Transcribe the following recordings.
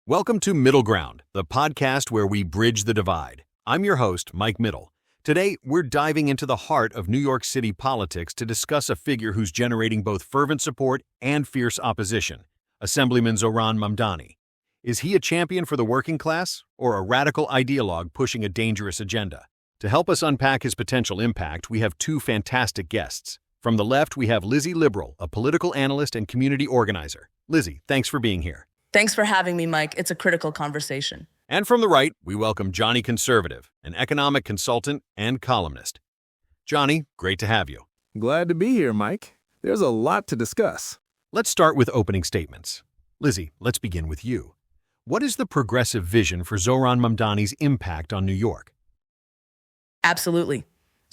Welcome to Middle Ground, the podcast where we bridge the divide. I'm your host, Mike Middle. Today, we're diving into the heart of New York City politics to discuss a figure who's generating both fervent support and fierce opposition, Assemblyman Zohran Mamdani. Is he a champion for the working class or a radical ideologue pushing a dangerous agenda? To help us unpack his potential impact, we have two fantastic guests. From the left, we have Lizzie Liberal, a political analyst and community organizer. Lizzie, thanks for being here. Thanks for having me, Mike. It's a critical conversation. And from the right, we welcome Johnny Conservative, an economic consultant and columnist. Johnny, great to have you. Glad to be here, Mike. There's a lot to discuss. Let's start with opening statements. Lizzie, let's begin with you. What is the progressive vision for Zohran Mamdani's impact on New York? Absolutely.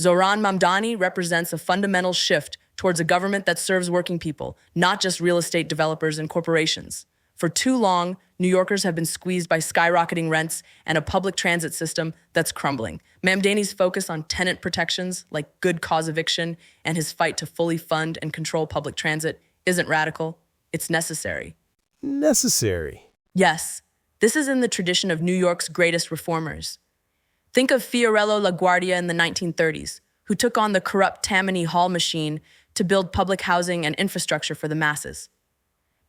Zohran Mamdani represents a fundamental shift towards a government that serves working people, not just real estate developers and corporations. For too long, New Yorkers have been squeezed by skyrocketing rents and a public transit system that's crumbling. Mamdani's focus on tenant protections like good cause eviction and his fight to fully fund and control public transit isn't radical, it's necessary. Necessary? Yes, this is in the tradition of New York's greatest reformers. Think of Fiorello LaGuardia in the 1930s, who took on the corrupt Tammany Hall machine to build public housing and infrastructure for the masses.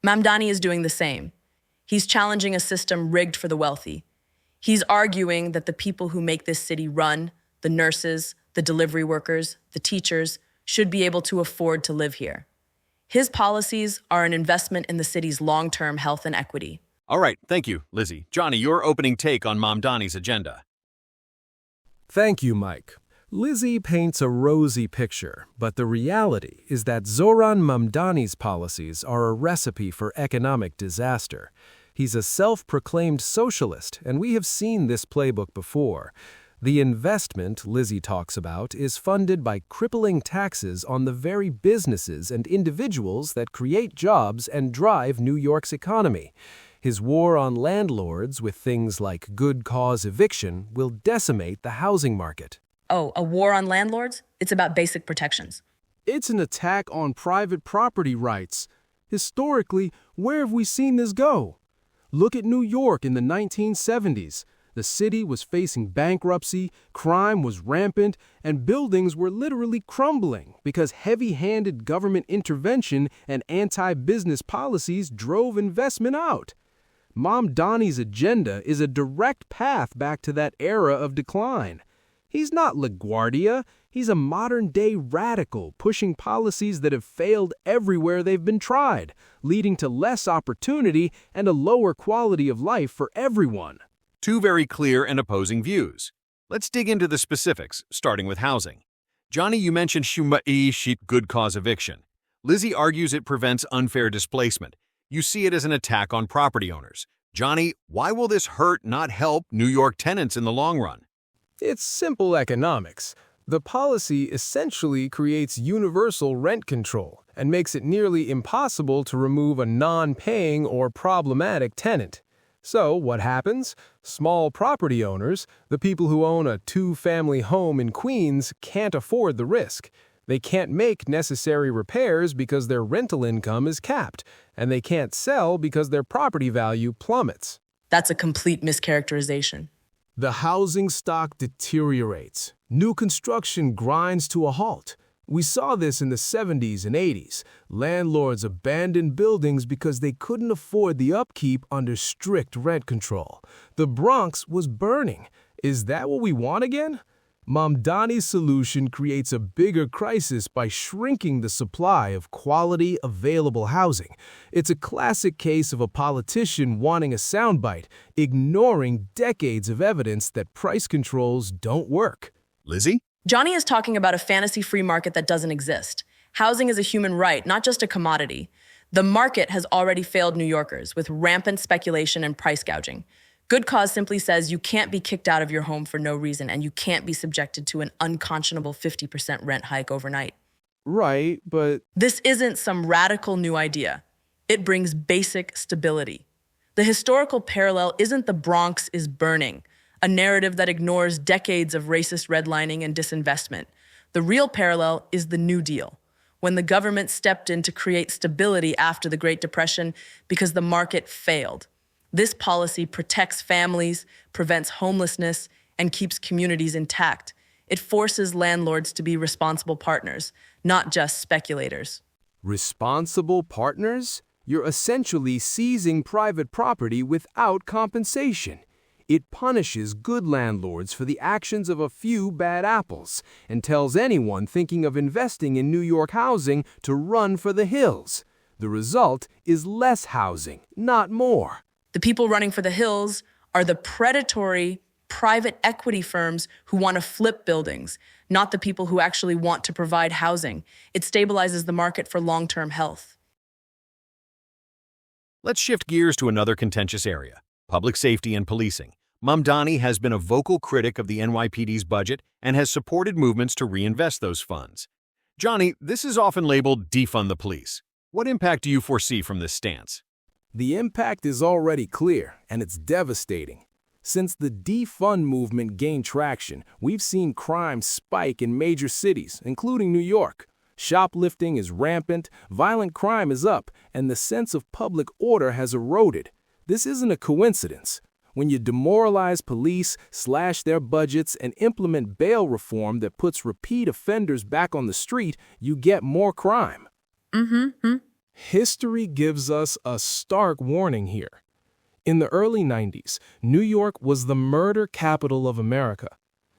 Mamdani is doing the same. He's challenging a system rigged for the wealthy. He's arguing that the people who make this city run, the nurses, the delivery workers, the teachers, should be able to afford to live here. His policies are an investment in the city's long-term health and equity. All right, thank you, Lizzie. Johnny, your opening take on Mamdani's agenda. Thank you, Mike. Lizzie paints a rosy picture, but the reality is that Zohran Mamdani's policies are a recipe for economic disaster. He's a self-proclaimed socialist, and we have seen this playbook before. The investment Lizzie talks about is funded by crippling taxes on the very businesses and individuals that create jobs and drive New York's economy. His war on landlords with things like good cause eviction will decimate the housing market. Oh, a war on landlords? It's about basic protections. It's an attack on private property rights. Historically, where have we seen this go? Look at New York in the 1970s. The city was facing bankruptcy, crime was rampant, and buildings were literally crumbling because heavy-handed government intervention and anti-business policies drove investment out. Mamdani's agenda is a direct path back to that era of decline. He's not LaGuardia. He's a modern-day radical pushing policies that have failed everywhere they've been tried, leading to less opportunity and a lower quality of life for everyone. Two very clear and opposing views. Let's dig into the specifics, starting with housing. Johnny, you mentioned good cause eviction. Lizzie argues it prevents unfair displacement. You see it as an attack on property owners. Johnny, why will this hurt, not help, New York tenants in the long run? It's simple economics. The policy essentially creates universal rent control and makes it nearly impossible to remove a non-paying or problematic tenant. So what happens? Small property owners, the people who own a two-family home in Queens, can't afford the risk. They can't make necessary repairs because their rental income is capped, and they can't sell because their property value plummets. That's a complete mischaracterization. The housing stock deteriorates. New construction grinds to a halt. We saw this in the 70s and 80s. Landlords abandoned buildings because they couldn't afford the upkeep under strict rent control. The Bronx was burning. Is that what we want again? Mamdani's solution creates a bigger crisis by shrinking the supply of quality, available housing. It's a classic case of a politician wanting a soundbite, ignoring decades of evidence that price controls don't work. Lizzie? Johnny is talking about a fantasy free market that doesn't exist. Housing is a human right, not just a commodity. The market has already failed New Yorkers with rampant speculation and price gouging. Good cause simply says you can't be kicked out of your home for no reason, and you can't be subjected to an unconscionable 50% rent hike overnight. Right, but This isn't some radical new idea. It brings basic stability. The historical parallel isn't the Bronx is burning, a narrative that ignores decades of racist redlining and disinvestment. The real parallel is the New Deal, when the government stepped in to create stability after the Great Depression because the market failed. This policy protects families, prevents homelessness, and keeps communities intact. It forces landlords to be responsible partners, not just speculators. Responsible partners? You're essentially seizing private property without compensation. It punishes good landlords for the actions of a few bad apples and tells anyone thinking of investing in New York housing to run for the hills. The result is less housing, not more. The people running for the hills are the predatory private equity firms who want to flip buildings, not the people who actually want to provide housing. It stabilizes the market for long-term health. Let's shift gears to another contentious area, public safety and policing. Mamdani has been a vocal critic of the NYPD's budget and has supported movements to reinvest those funds. Johnny, this is often labeled defund the police. What impact do you foresee from this stance? The impact is already clear, and it's devastating. Since the defund movement gained traction, we've seen crime spike in major cities, including New York. Shoplifting is rampant, violent crime is up, and the sense of public order has eroded. This isn't a coincidence. When you demoralize police, slash their budgets, and implement bail reform that puts repeat offenders back on the street, you get more crime. History gives us a stark warning here. In the early 90s, New York was the murder capital of America.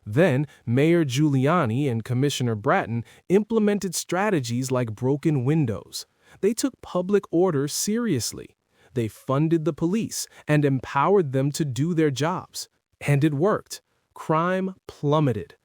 Then, Mayor Giuliani and Commissioner Bratton implemented strategies like broken windows. They took public order seriously. They funded the police and empowered them to do their jobs. And it worked. Crime plummeted.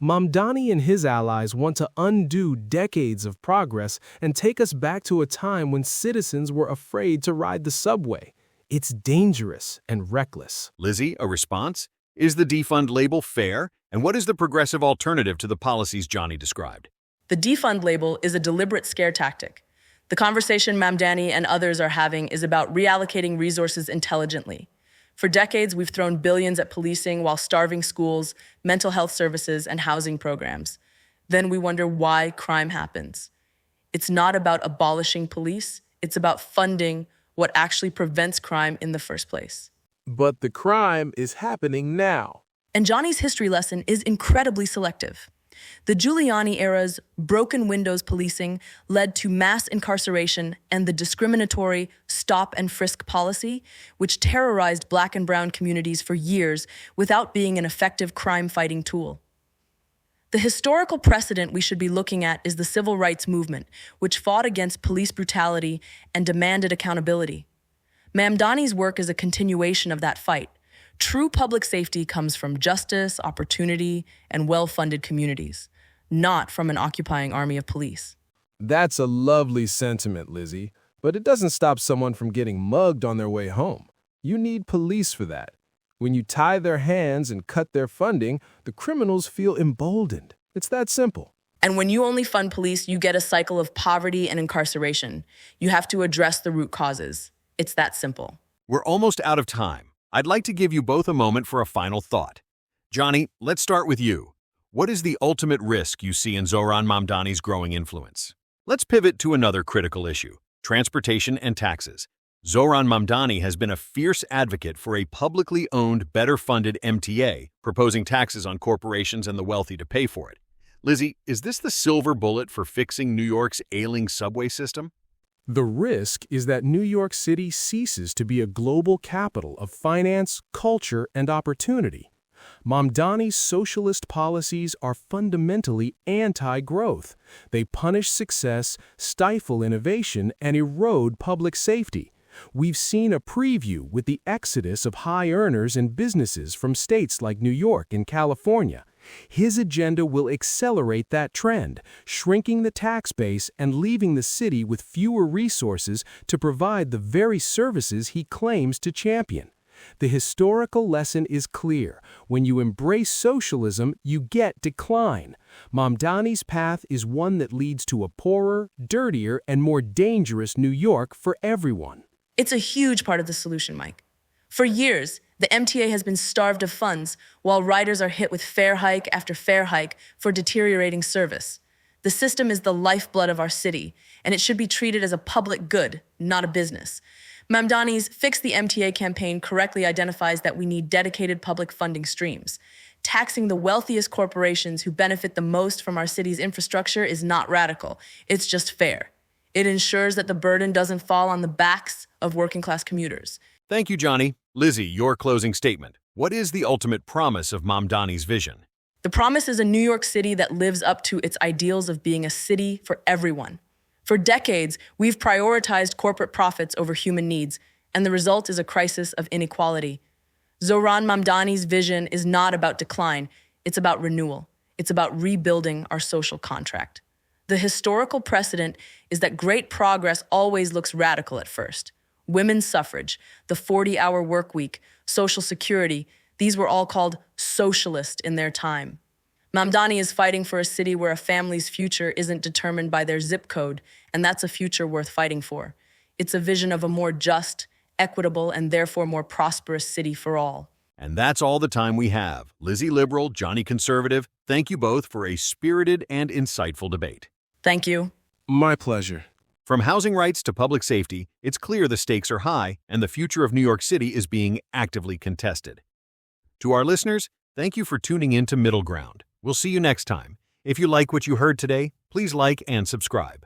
Mamdani and his allies want to undo decades of progress and take us back to a time when citizens were afraid to ride the subway. It's dangerous and reckless. Lizzie, a response? Is the defund label fair? And what is the progressive alternative to the policies Johnny described? The defund label is a deliberate scare tactic. The conversation Mamdani and others are having is about reallocating resources intelligently. For decades, we've thrown billions at policing while starving schools, mental health services, and housing programs. Then we wonder why crime happens. It's not about abolishing police. It's about funding what actually prevents crime in the first place. But the crime is happening now. And Johnny's history lesson is incredibly selective. The Giuliani era's broken windows policing led to mass incarceration and the discriminatory stop and frisk policy, which terrorized Black and brown communities for years without being an effective crime-fighting tool. The historical precedent we should be looking at is the civil rights movement, which fought against police brutality and demanded accountability. Mamdani's work is a continuation of that fight. True public safety comes from justice, opportunity, and well-funded communities, not from an occupying army of police. That's a lovely sentiment, Lizzie, but it doesn't stop someone from getting mugged on their way home. You need police for that. When you tie their hands and cut their funding, the criminals feel emboldened. It's that simple. And when you only fund police, you get a cycle of poverty and incarceration. You have to address the root causes. It's that simple. We're almost out of time. I'd like to give you both a moment for a final thought. Johnny, let's start with you. What is the ultimate risk you see in Zohran Mamdani's growing influence? Let's pivot to another critical issue, transportation and taxes. Zohran Mamdani has been a fierce advocate for a publicly owned, better-funded MTA, proposing taxes on corporations and the wealthy to pay for it. Lizzie, is this the silver bullet for fixing New York's ailing subway system? The risk is that New York City ceases to be a global capital of finance, culture, and opportunity. Mamdani's socialist policies are fundamentally anti-growth. They punish success, stifle innovation, and erode public safety. We've seen a preview with the exodus of high earners and businesses from states like New York and California. His agenda will accelerate that trend, shrinking the tax base and leaving the city with fewer resources to provide the very services he claims to champion. The historical lesson is clear. When you embrace socialism, you get decline. Mamdani's path is one that leads to a poorer, dirtier, and more dangerous New York for everyone. It's a huge part of the solution, Mike. For years, the MTA has been starved of funds while riders are hit with fare hike after fare hike for deteriorating service. The system is the lifeblood of our city, and it should be treated as a public good, not a business. Mamdani's Fix the MTA campaign correctly identifies that we need dedicated public funding streams. Taxing the wealthiest corporations who benefit the most from our city's infrastructure is not radical. It's just fair. It ensures that the burden doesn't fall on the backs of working-class commuters. Thank you, Johnny. Lizzie, your closing statement. What is the ultimate promise of Mamdani's vision? The promise is a New York City that lives up to its ideals of being a city for everyone. For decades, we've prioritized corporate profits over human needs, and the result is a crisis of inequality. Zohran Mamdani's vision is not about decline, it's about renewal. It's about rebuilding our social contract. The historical precedent is that great progress always looks radical at first. Women's suffrage, the 40-hour work week, Social Security, these were all called socialist in their time. Mamdani is fighting for a city where a family's future isn't determined by their zip code, and that's a future worth fighting for. It's a vision of a more just, equitable, and therefore more prosperous city for all. And that's all the time we have. Lizzie Liberal, Johnny Conservative, thank you both for a spirited and insightful debate. Thank you. My pleasure. From housing rights to public safety, it's clear the stakes are high and the future of New York City is being actively contested. To our listeners, thank you for tuning in to Middle Ground. We'll see you next time. If you like what you heard today, please like and subscribe.